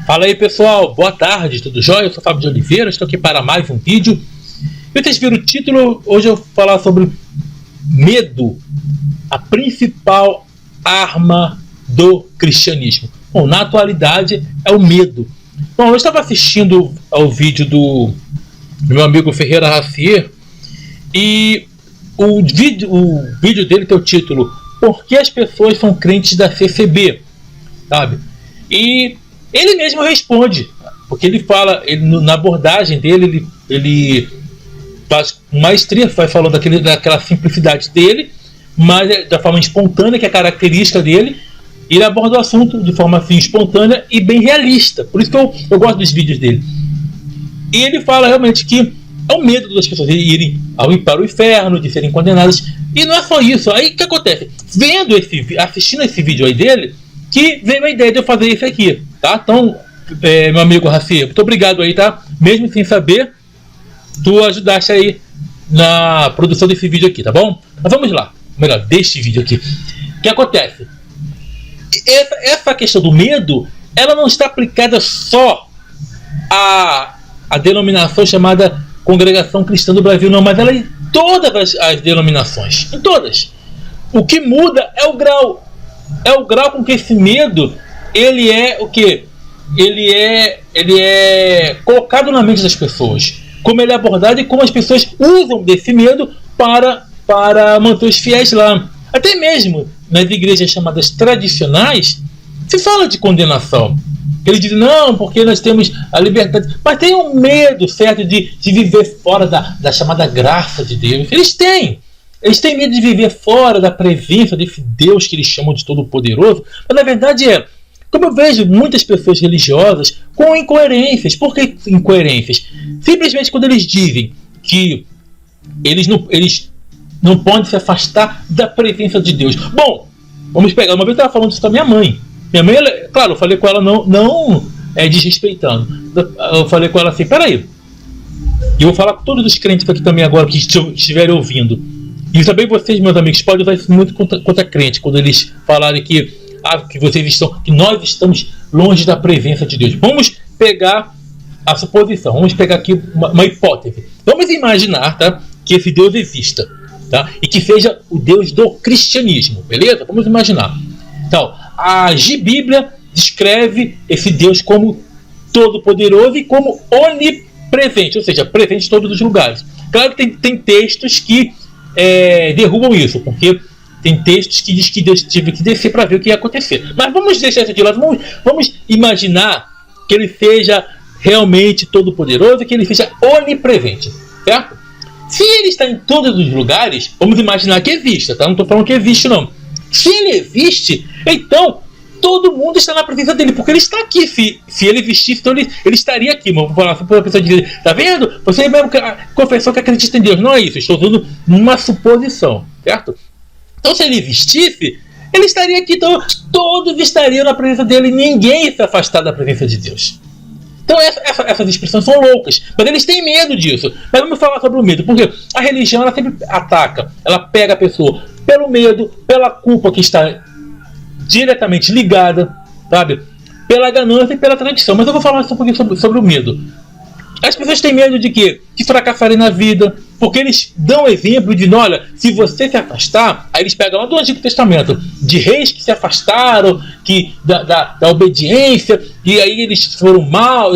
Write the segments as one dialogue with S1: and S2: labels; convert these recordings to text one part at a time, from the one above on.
S1: Fala aí pessoal, boa tarde, tudo jóia? Eu sou Fábio de Oliveira, estou aqui para mais um vídeo. Vocês viram o título, hoje eu vou falar sobre medo, a principal arma do cristianismo. Bom, na atualidade é o medo. Bom, eu estava assistindo ao vídeo do meu amigo Ferreira Racier e o vídeo dele tem o título Por que as pessoas são crentes da CCB? Sabe? E ele mesmo responde, porque ele fala, na abordagem dele, ele faz maestria, vai falando daquela simplicidade dele, mas da forma espontânea, que é a característica dele. Ele aborda o assunto de forma assim, espontânea e bem realista. Por isso que eu gosto dos vídeos dele. E ele fala realmente que é o medo das pessoas irem para o inferno, de serem condenadas. E não é só isso. Aí o que acontece? Assistindo esse vídeo aí dele, que veio a ideia de eu fazer isso aqui, tá? Então, meu amigo Raci, muito obrigado aí, tá? Mesmo sem saber, tu ajudaste aí na produção desse vídeo aqui, tá bom? Mas vamos lá, melhor, deste vídeo aqui. O que acontece? Essa questão do medo, ela não está aplicada só à denominação chamada Congregação Cristã do Brasil, não, mas ela é em todas as denominações, em todas. O que muda é o grau. É o grau com que esse medo, ele é o quê? Ele é colocado na mente das pessoas. Como ele é abordado e como as pessoas usam desse medo para manter os fiéis lá. Até mesmo nas igrejas chamadas tradicionais, se fala de condenação. Eles dizem, não, porque nós temos a liberdade. Mas tem um medo certo de viver fora da chamada graça de Deus. Eles têm medo de viver fora da presença desse Deus que eles chamam de Todo-Poderoso. Mas na verdade como eu vejo muitas pessoas religiosas com incoerências. Por que incoerências? Simplesmente quando eles dizem que eles não podem se afastar da presença de Deus. Bom, vamos pegar. Uma vez eu estava falando isso com a minha mãe. Minha mãe, claro, eu falei com ela não desrespeitando. Eu falei com ela assim, peraí. E eu vou falar com todos os crentes aqui também agora que estiverem ouvindo. E também vocês, meus amigos, podem usar isso muito contra crente, quando eles falarem que nós estamos longe da presença de Deus. Vamos pegar a suposição, vamos pegar aqui uma hipótese. Vamos imaginar, tá, que esse Deus exista, tá, e que seja o Deus do cristianismo, beleza? Vamos imaginar. Então, a Bíblia descreve esse Deus como todo-poderoso e como onipresente, ou seja, presente em todos os lugares. Claro que tem textos que derrubam isso, porque tem textos que diz que Deus teve que descer para ver o que ia acontecer. Mas vamos deixar isso de lado, vamos imaginar que ele seja realmente todo-poderoso e que ele seja onipresente, certo? Se ele está em todos os lugares, vamos imaginar que exista, tá? Não estou falando que existe, não. Se ele existe, então todo mundo está na presença dele, porque ele está aqui. Se ele existisse, então ele estaria aqui. Mas vou falar para a pessoa dizer, tá vendo? Você mesmo confessou que acredita em Deus. Não é isso, eu estou usando uma suposição, certo? Então, se ele existisse, ele estaria aqui. Então, todos estariam na presença dele. Ninguém ia se afastar da presença de Deus. Então, essas expressões são loucas. Mas eles têm medo disso. Mas vamos falar sobre o medo. Porque a religião, ela sempre ataca. Ela pega a pessoa pelo medo, pela culpa que está diretamente ligada, sabe? Pela ganância e pela tradição. Mas eu vou falar só um pouquinho sobre o medo. As pessoas têm medo de quê? De fracassarem na vida. Porque eles dão exemplo de, olha, se você se afastar, aí eles pegam lá do Antigo Testamento, de reis que se afastaram, da obediência, e aí eles foram mal,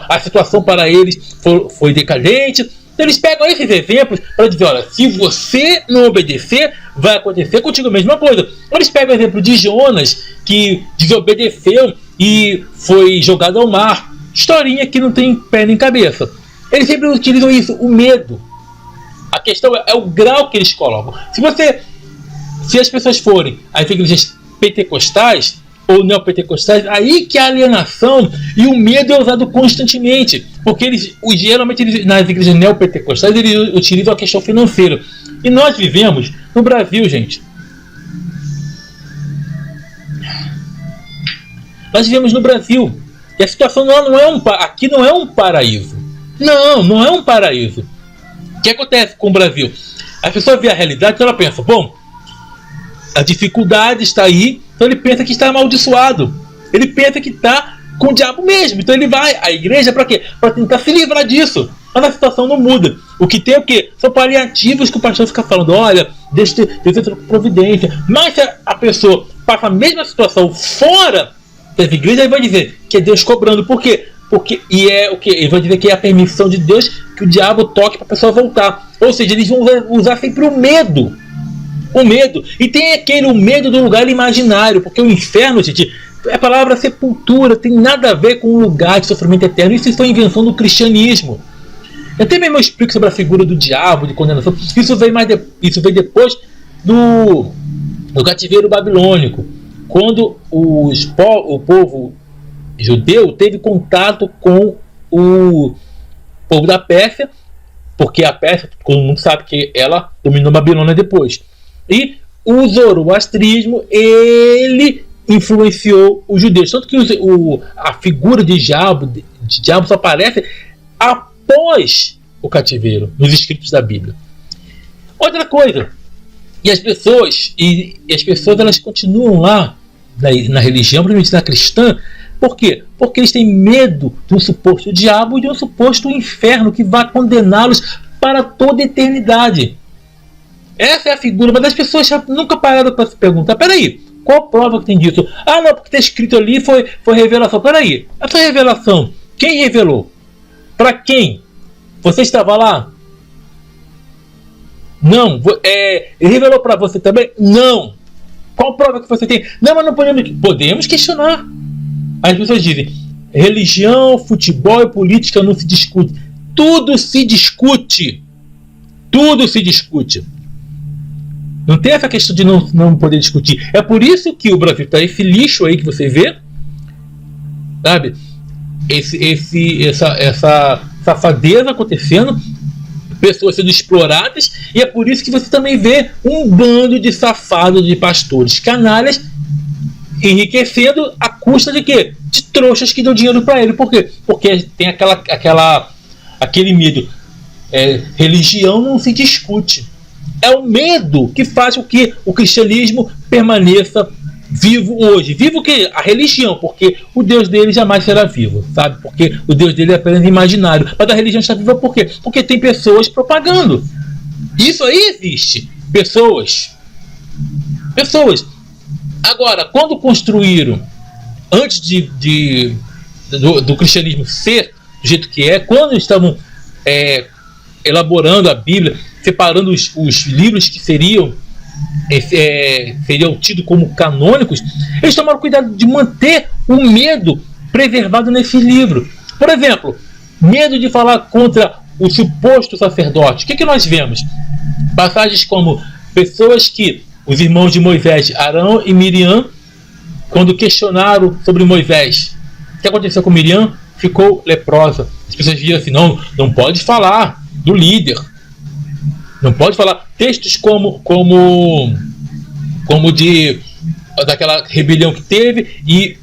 S1: a situação para eles foi decadente. Então eles pegam esses exemplos para dizer, olha, se você não obedecer, vai acontecer contigo a mesma coisa. Eles pegam o exemplo de Jonas, que desobedeceu e foi jogado ao mar. Historinha que não tem pé nem cabeça. Eles sempre utilizam isso, o medo. A questão é o grau que eles colocam. Se as pessoas forem às igrejas pentecostais ou neopentecostais, aí que a alienação e o medo é usado constantemente. Porque geralmente nas igrejas neopentecostais eles utilizam a questão financeira. E nós vivemos no Brasil, gente. Nós vivemos no Brasil. E a situação aqui não é um paraíso. Não é um paraíso. O que acontece com o Brasil? A pessoa vê a realidade e ela pensa, bom, a dificuldade está aí, então ele pensa que está amaldiçoado. Ele pensa que está com o diabo mesmo. Então ele vai à igreja para quê? Para tentar se livrar disso. Mas a situação não muda. O que tem é o quê? São paliativos que o pastor fica falando, olha, deixa eu ter providência. Mas se a pessoa passa a mesma situação fora das igrejas, ele vai dizer que é Deus cobrando. Por quê? Porque, e é o que? Ele vai dizer que é a permissão de Deus que o diabo toque para a pessoa voltar. Ou seja, eles vão usar sempre o medo. O medo. E tem o medo do lugar imaginário. Porque o inferno, gente, a palavra sepultura tem nada a ver com um lugar de sofrimento eterno. Isso foi invenção do cristianismo. Eu até mesmo explico sobre a figura do diabo, de condenação. Isso veio depois do cativeiro babilônico. Quando o povo judeu teve contato com o povo da Pérsia, porque a Pérsia, todo mundo sabe que ela dominou a Babilônia depois. E o zoroastrismo, ele influenciou os judeus. Tanto que a figura de diabo só aparece após o cativeiro, nos escritos da Bíblia. Outra coisa, e as pessoas elas continuam lá na religião, principalmente na cristã. Por quê? Porque eles têm medo de um suposto diabo e de um suposto inferno que vai condená-los para toda a eternidade. Essa é a figura, mas as pessoas nunca pararam para se perguntar, peraí, qual prova que tem disso? Ah, não, porque está escrito ali, foi revelação. Peraí, essa revelação, quem revelou? Para quem? Você estava lá? Não. Ele revelou para você também? Não. Qual prova que você tem? Não, mas não podemos questionar. As pessoas dizem, religião, futebol e política não se discute. Tudo se discute. Tudo se discute. Não tem essa questão de não poder discutir. É por isso que o Brasil está esse lixo aí que você vê, sabe? Essa safadeza acontecendo, pessoas sendo exploradas, e é por isso que você também vê um bando de safados, de pastores canalhas enriquecendo à custa de quê? De trouxas que dão dinheiro para ele. Por quê? Porque tem aquele medo. Religião não se discute. É o medo que faz com que o cristianismo permaneça vivo hoje. Vivo que a religião, porque o Deus dele jamais será vivo, sabe? Porque o Deus dele é apenas imaginário. Mas a religião está viva por quê? Porque tem pessoas propagando. Isso aí existe. Pessoas. Agora, quando construíram, antes do cristianismo ser do jeito que é, quando estavam elaborando a Bíblia, separando os livros que seriam tidos como canônicos, eles tomaram cuidado de manter o medo preservado nesse livro. Por exemplo, medo de falar contra o suposto sacerdote. O que nós vemos? Passagens como pessoas que os irmãos de Moisés, Arão e Miriam, quando questionaram sobre Moisés, o que aconteceu com Miriam? Ficou leprosa. As pessoas diziam assim, não pode falar do líder. Não pode falar. Textos como daquela rebelião que teve e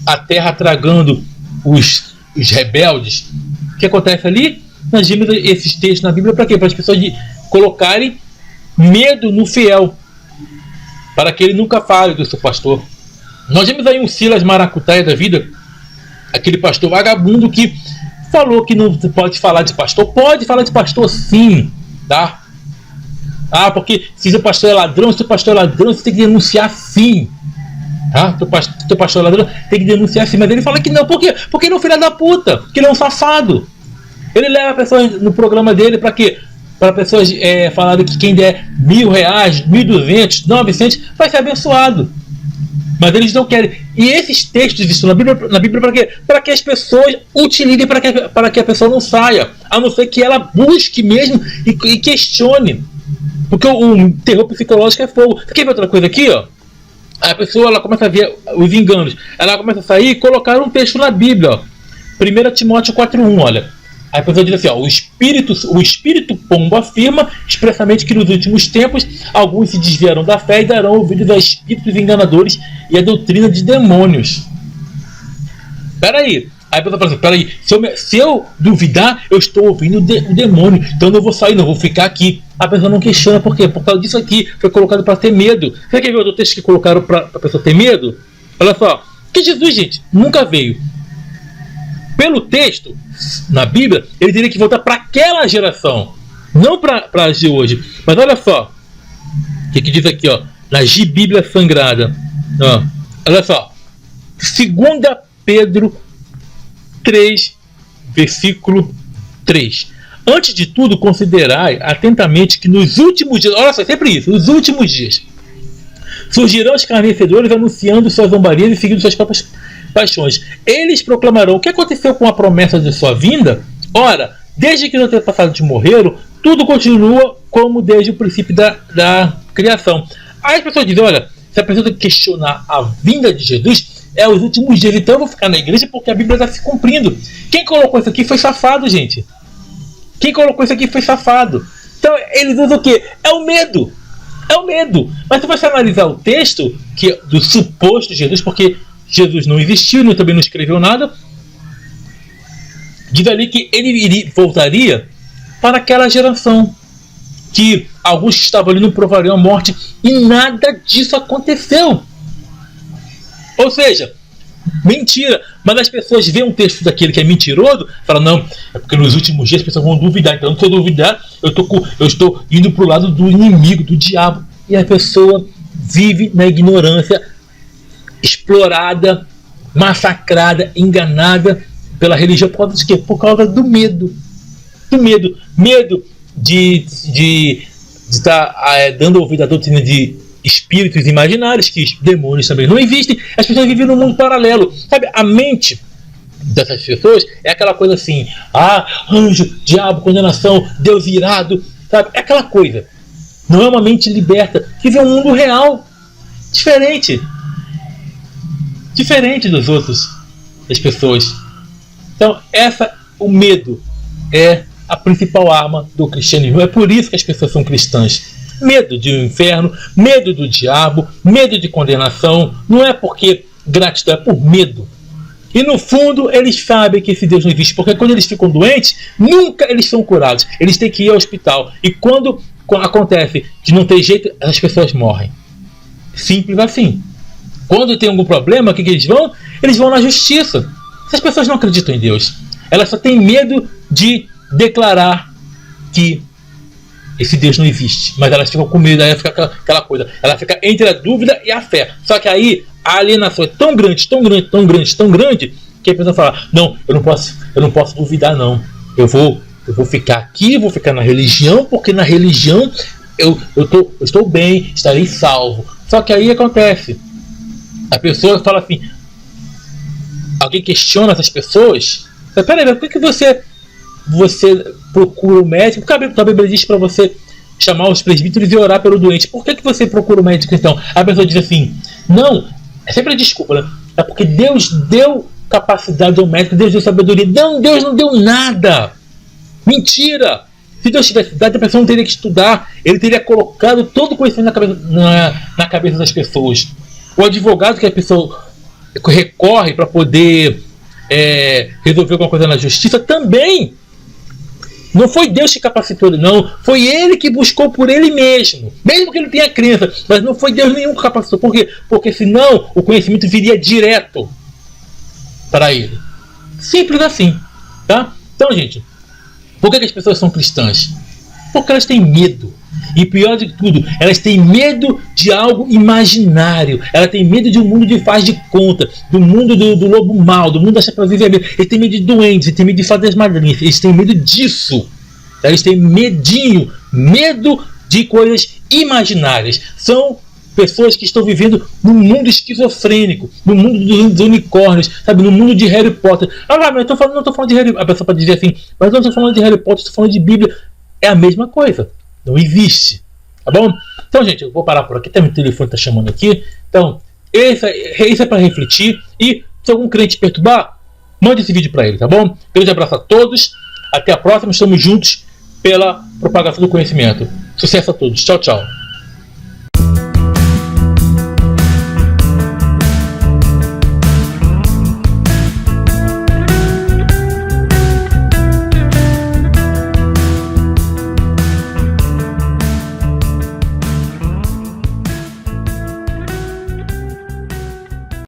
S1: a terra tragando os rebeldes. O que acontece ali? Nós vimos esses textos na Bíblia para quê? Para as pessoas colocarem medo no fiel, para que ele nunca fale do seu pastor. Nós vimos aí um Silas Maracutaia da vida, aquele pastor vagabundo que falou que não pode falar de pastor. Pode falar de pastor sim, tá? Porque se o pastor é ladrão, você tem que denunciar sim. Tá? Teu pastor é ladrão, tem que denunciar sim. Mas ele fala que não, por quê? Porque ele é um filho da puta, porque ele é um safado. Ele leva pessoas no programa dele para quê? Para pessoas falarem que quem der R$1.000, 1.200, 900 vai ser abençoado. Mas eles não querem. E esses textos estão na Bíblia para quê? Para que as pessoas utilizem para que a pessoa não saia. A não ser que ela busque mesmo e questione. Porque o terror psicológico é fogo. Você quer ver outra coisa aqui? Ó? A pessoa ela começa a ver os enganos. Ela começa a sair e colocar um texto na Bíblia. Ó. 1 Timóteo 4:1, olha. Aí a pessoa diz assim, ó, o espírito pombo afirma expressamente que nos últimos tempos alguns se desviarão da fé e darão ouvidos a espíritos enganadores e a doutrina de demônios. Peraí. Aí a pessoa fala assim, peraí, se eu duvidar, eu estou ouvindo o demônio, então eu não vou sair, não, vou ficar aqui. A pessoa não questiona, por quê? Por causa disso aqui, foi colocado para ter medo. Você quer ver outro texto que colocaram para a pessoa ter medo? Olha só, que Jesus, gente, nunca veio Pelo texto, na Bíblia, ele teria que voltar para aquela geração, não para as de hoje. Mas olha só, o que diz aqui, ó, na Bíblia Sagrada. Ó, olha só, 2 Pedro 3, versículo 3. Antes de tudo, considerai atentamente que nos últimos dias, olha só, sempre isso, nos últimos dias, surgirão escarnecedores anunciando suas zombarias e seguindo suas próprias paixões. Eles proclamarão o que aconteceu com a promessa de sua vinda. Ora, desde que no tempo passado te morreram, tudo continua como desde o princípio da criação. Aí as pessoas dizem, olha, se a pessoa tem que questionar a vinda de Jesus, é os últimos dias, então eu vou ficar na igreja porque a Bíblia está se cumprindo. Quem colocou isso aqui foi safado, gente. Quem colocou isso aqui foi safado. Então eles usam o quê? É o medo. É o medo. Mas se você analisar o texto do suposto Jesus, porque Jesus não existiu, também não escreveu nada, diz ali que ele voltaria para aquela geração, que alguns que estavam ali não provariam a morte, e nada disso aconteceu. Ou seja, mentira. Mas as pessoas veem um texto daquele que é mentiroso, falam, não, é porque nos últimos dias as pessoas vão duvidar. Então, se eu duvidar, eu estou indo para o lado do inimigo, do diabo. E a pessoa vive na ignorância, explorada, massacrada, enganada pela religião. Por causa de quê? Por causa do medo. Do medo. Medo de estar dando ouvido à doutrina de espíritos imaginários, que demônios também não existem. As pessoas vivem num mundo paralelo. Sabe, a mente dessas pessoas é aquela coisa assim, anjo, diabo, condenação, Deus irado, sabe? É aquela coisa. Não é uma mente liberta, que vê um mundo real, diferente dos outros, das pessoas. Então, o medo é a principal arma do cristianismo. É por isso que as pessoas são cristãs. Medo do inferno, medo do diabo, medo de condenação. Não é porque gratidão, é por medo. E no fundo eles sabem que esse Deus não existe, porque quando eles ficam doentes, nunca eles são curados. Eles têm que ir ao hospital. E quando acontece de não ter jeito, as pessoas morrem. Simples assim. Quando tem algum problema, o que eles vão? Eles vão na justiça. As pessoas não acreditam em Deus. Elas só têm medo de declarar que esse Deus não existe. Mas elas ficam com medo, aí fica aquela coisa. Ela fica entre a dúvida e a fé. Só que aí a alienação é tão grande, que a pessoa fala, não, eu não posso duvidar não. Eu vou ficar aqui, vou ficar na religião, porque na religião eu estou bem, estarei salvo. Só que aí acontece. A pessoa fala assim, alguém questiona essas pessoas, peraí, por que você procura o médico? Porque a Bíblia diz para você chamar os presbíteros e orar pelo doente. Por que você procura o médico então? A pessoa diz assim, não, é sempre a desculpa, né? É porque Deus deu capacidade ao médico, Deus deu sabedoria. Não, Deus não deu nada. Mentira! Se Deus tivesse dado, a pessoa não teria que estudar. Ele teria colocado todo o conhecimento na cabeça das pessoas. O advogado que a pessoa recorre para poder resolver alguma coisa na justiça também. Não foi Deus que capacitou ele, não. Foi ele que buscou por ele mesmo. Mesmo que ele tenha crença. Mas não foi Deus nenhum que capacitou. Por quê? Porque senão o conhecimento viria direto para ele. Simples assim. Tá? Então, gente, por que as pessoas são cristãs? Porque elas têm medo. E pior de tudo, elas têm medo de algo imaginário. Elas têm medo de um mundo de faz de conta, do mundo do lobo mau, do mundo da chapeuzinha vermelha. Eles têm medo de doentes, eles têm medo de fazer as madrinhas. Eles têm medo disso. Eles têm medinho, medo de coisas imaginárias. São pessoas que estão vivendo num mundo esquizofrênico, no mundo dos unicórnios, sabe, no mundo de Harry Potter. Mas não estou falando de Harry Potter. A pessoa pode dizer assim, mas eu não estou falando de Harry Potter, estou falando de Bíblia. É a mesma coisa. Não existe. Tá bom? Então, gente, eu vou parar por aqui. Até meu telefone está chamando aqui. Então, isso é para refletir. E se algum crente perturbar, mande esse vídeo para ele, tá bom? Grande abraço a todos. Até a próxima. Estamos juntos pela propagação do conhecimento. Sucesso a todos. Tchau, tchau.